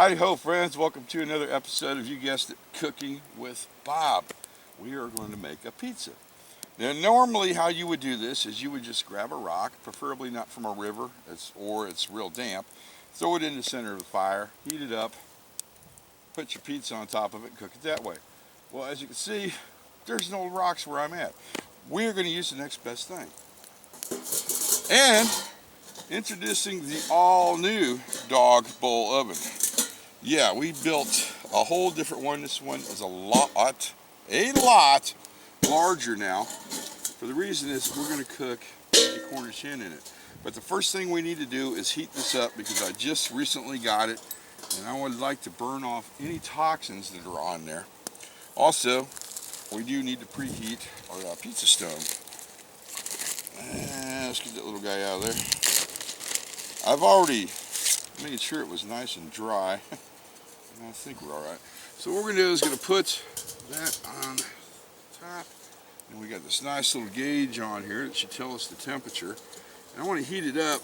Howdy ho, friends. Welcome to another episode of, you guessed it, Cooking with Bob. We are going to make a pizza. Now, normally how you would do this is you would just grab a rock, preferably not from a river or it's real damp, throw it in the center of the fire, heat it up, put your pizza on top of it and cook it that way. Well, as you can see, there's no rocks where I'm at. We're going to use the next best thing. And introducing the all-new Dog Bowl Oven. Yeah, we built a whole different one. This one is a lot larger now. For the reason is we're going to cook a Cornish hen in it. But the first thing we need to do is heat this up because I just recently got it and I would like to burn off any toxins that are on there. Also, we do need to preheat our pizza stone. And let's get that little guy out of there. I've already made sure it was nice and dry. I think we're all right. So what we're going to do is going to put that on top. And we got this nice little gauge on here that should tell us the temperature. And I want to heat it up.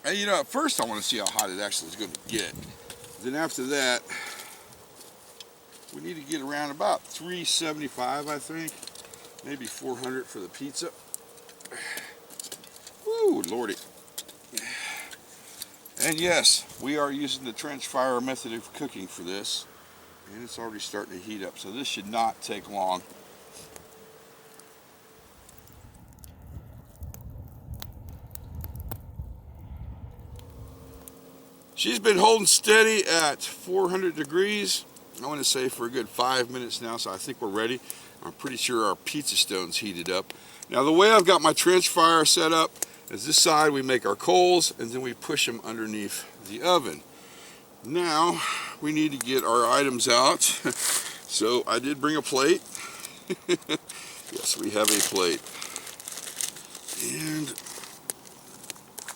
And you know, at first I want to see how hot it actually is going to get. Then after that, we need to get around about 375, I think. Maybe 400 for the pizza. Woo, lordy. And yes, we are using the trench fire method of cooking for this. And it's already starting to heat up, so this should not take long. She's been holding steady at 400 degrees. I want to say for a good 5 minutes now, so I think we're ready. I'm pretty sure our pizza stone's heated up. Now the way I've got my trench fire set up is this side we make our coals and then we push them underneath the oven. Now we need to get our items out. So I did bring a plate. Yes, we have a plate. And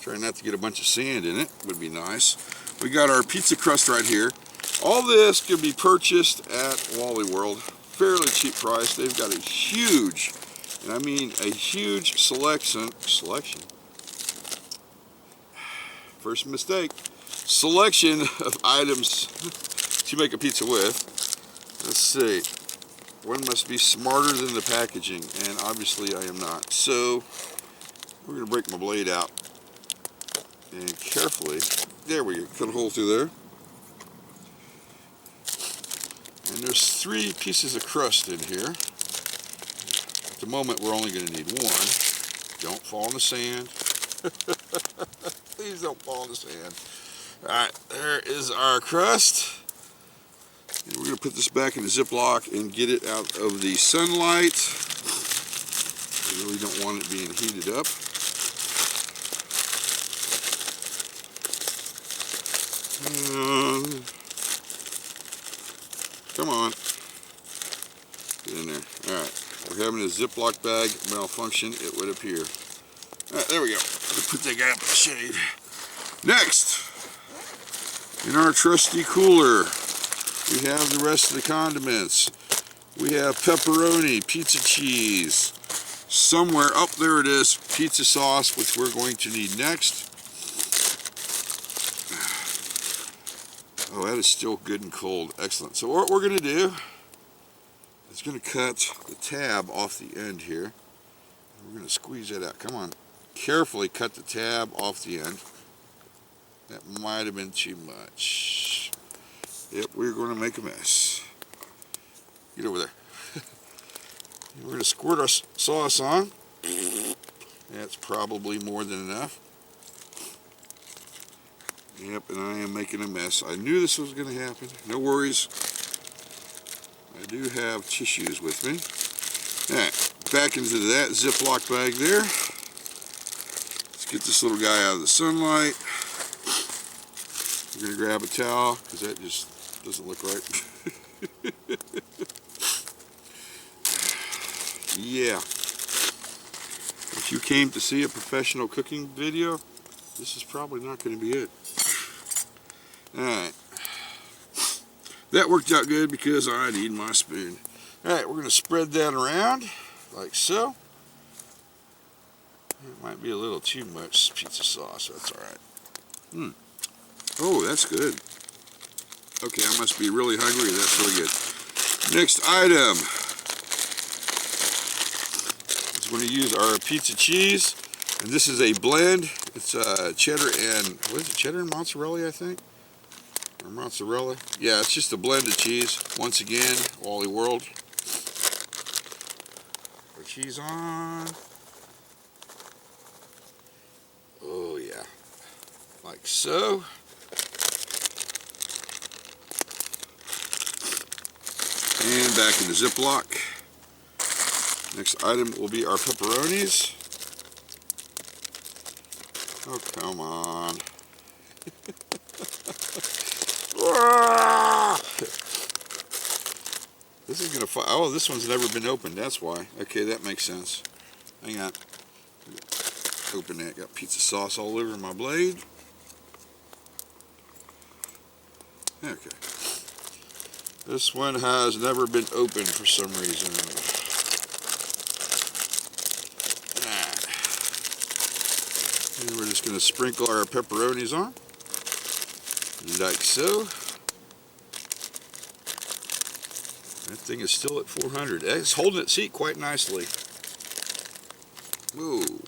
try not to get a bunch of sand in it, would be nice. We got our pizza crust right here. All this can be purchased at Wally World. Fairly cheap price. They've got a huge, and I mean a huge selection. First mistake. Selection of items to make a pizza with. Let's see. One must be smarter than the packaging, and obviously I am not. So we're going to break my blade out and carefully, there we go, cut a hole through there. And there's 3 pieces of crust in here. At the moment we're only going to need 1. Don't fall in the sand. Please don't fall in the sand. Alright, there is our crust. And we're going to put this back in the Ziploc and get it out of the sunlight. We really don't want it being heated up. Come on. Get in there. Alright. We're having a Ziploc bag malfunction, it would appear. Alright, there we go. Put that guy up in the shade. Next, in our trusty cooler, we have the rest of the condiments. We have pepperoni, pizza cheese, somewhere, oh, there it is, pizza sauce, which we're going to need next. Oh, that is still good and cold. Excellent. So what we're going to do is going to cut the tab off the end here. We're going to squeeze that out. Come on. Carefully cut the tab off the end. That might have been too much. Yep, we're going to make a mess. Get over there. We're going to squirt our sauce on. That's probably more than enough. Yep, and I am making a mess. I knew this was going to happen. No worries. I do have tissues with me. Alright, back into that Ziploc bag there. Let's get this little guy out of the sunlight. We're going to grab a towel, because that just doesn't look right. Yeah. If you came to see a professional cooking video, this is probably not going to be it. Alright. That worked out good because I need my spoon. Alright, we're going to spread that around like so. It might be a little too much pizza sauce. That's alright. Oh, that's good. Okay, I must be really hungry. That's really good. Next item is going to use our pizza cheese. And this is a blend. It's cheddar and, what is it, cheddar and mozzarella, I think? Or mozzarella? Yeah, it's just a blend of cheese. Once again, Wally World. Our cheese on. Oh yeah, like so. And back in the Ziploc. Next item will be our pepperonis. Oh, come on. This is gonna oh, this one's never been opened, that's why. Okay, that makes sense. Hang on. Open that, got pizza sauce all over my blade. Okay. This one has never been opened for some reason. And we're just gonna sprinkle our pepperonis on. Like so. That thing is still at 400. It's holding its heat quite nicely. Ooh.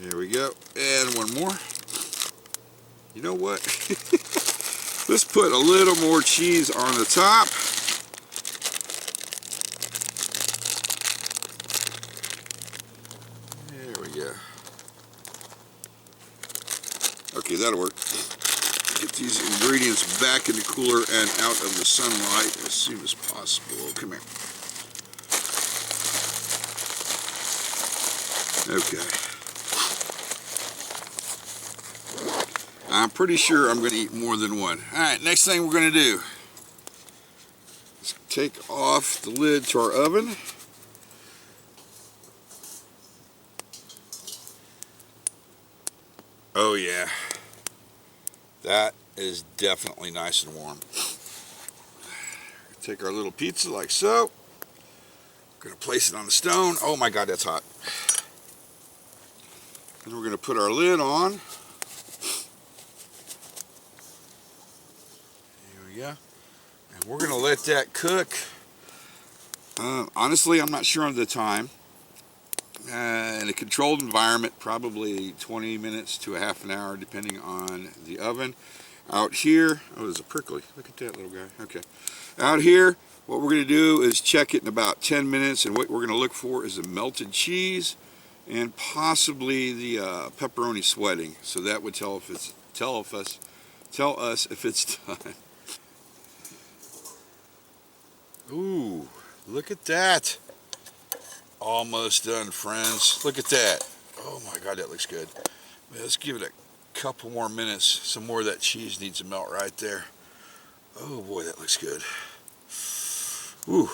There we go. And one more. You know what? Let's put a little more cheese on the top. There we go. Okay, that'll work. Get these ingredients back in the cooler and out of the sunlight as soon as possible. Come here. Okay. I'm pretty sure I'm going to eat more than one. Alright, next thing we're going to do is take off the lid to our oven. Oh yeah. That is definitely nice and warm. Take our little pizza like so. We're going to place it on the stone. Oh my God, that's hot. Then we're going to put our lid on. Here we go. And we're going to let that cook. Honestly, I'm not sure on the time. In a controlled environment, probably 20 minutes to a half an hour, depending on the oven. Out here, oh, there's a prickly. Look at that little guy. Okay. Out here, what we're going to do is check it in about 10 minutes, and what we're going to look for is the melted cheese and possibly the pepperoni sweating. So that would tell us if it's done. Ooh, look at that. Almost done, friends. Look at that. Oh my God, that looks good. Let's give it a couple more minutes. Some more of that cheese needs to melt right there. Oh boy, that looks good. Ooh.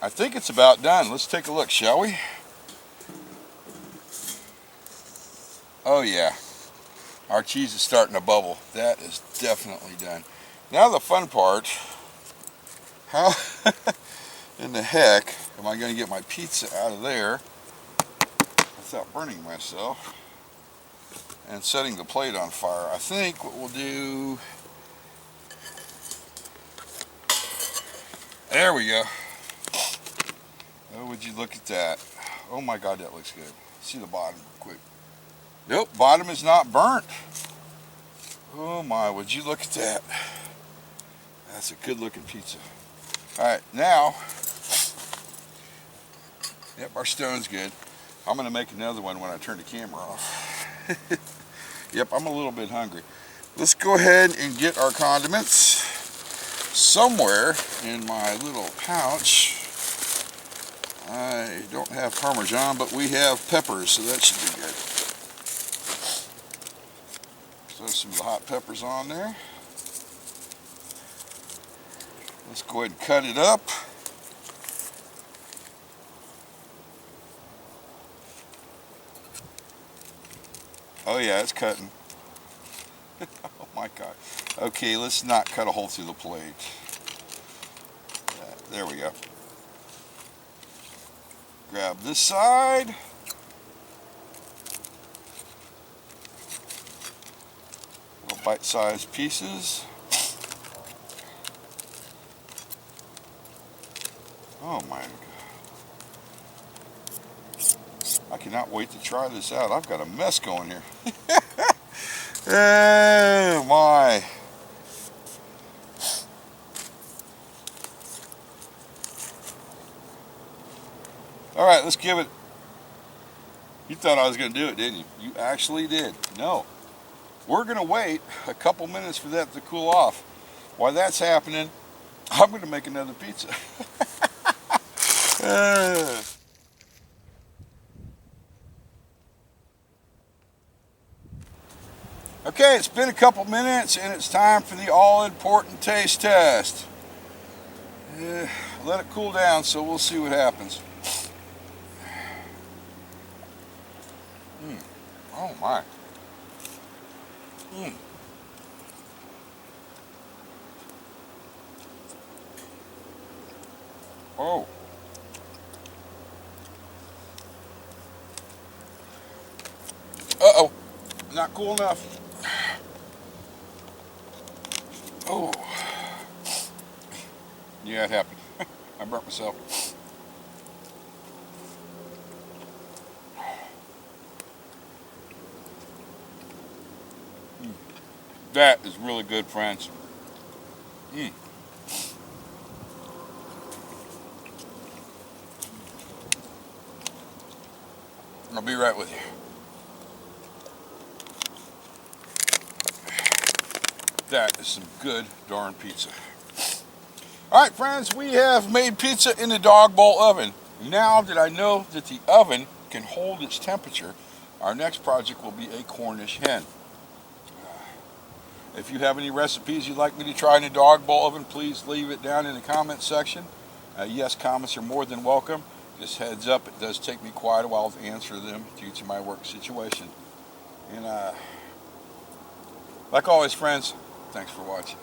I think it's about done. Let's take a look, shall we? Oh yeah, our cheese is starting to bubble. That is definitely done. Now the fun part, how in the heck am I going to get my pizza out of there without burning myself and setting the plate on fire? I think what we'll do, there we go. Oh, would you look at that? Oh my God, that looks good. See the bottom real quick. Nope, bottom is not burnt. Oh my, would you look at that? That's a good looking pizza. Alright, now, yep, our stone's good. I'm going to make another one when I turn the camera off. Yep, I'm a little bit hungry. Let's go ahead and get our condiments. Somewhere in my little pouch, I don't have Parmesan, but we have peppers, so that should be good. Throw some of the hot peppers on there. Let's go ahead and cut it up. Oh yeah, it's cutting. Oh my God. Okay, let's not cut a hole through the plate. There we go. Grab this side. Little bite-sized pieces. Oh my God. I cannot wait to try this out. I've got a mess going here. Oh my. All right, let's give it. You thought I was going to do it, didn't you? You actually did. No. We're going to wait a couple minutes for that to cool off. While that's happening, I'm going to make another pizza. Okay, it's been a couple minutes and it's time for the all-important taste test. Let it cool down, so we'll see what happens. Oh my. Oh. Uh-oh. Not cool enough. Oh. Yeah, it happened. I burnt myself. That is really good, friends. I'll be right with you. That is some good darn pizza. All right, friends, we have made pizza in the dog bowl oven. Now that I know that the oven can hold its temperature, our next project will be a Cornish hen. If you have any recipes you'd like me to try in a dog bowl oven, please leave it down in the comments section. Yes, comments are more than welcome. Just heads up, it does take me quite a while to answer them due to my work situation. And like always, friends, thanks for watching.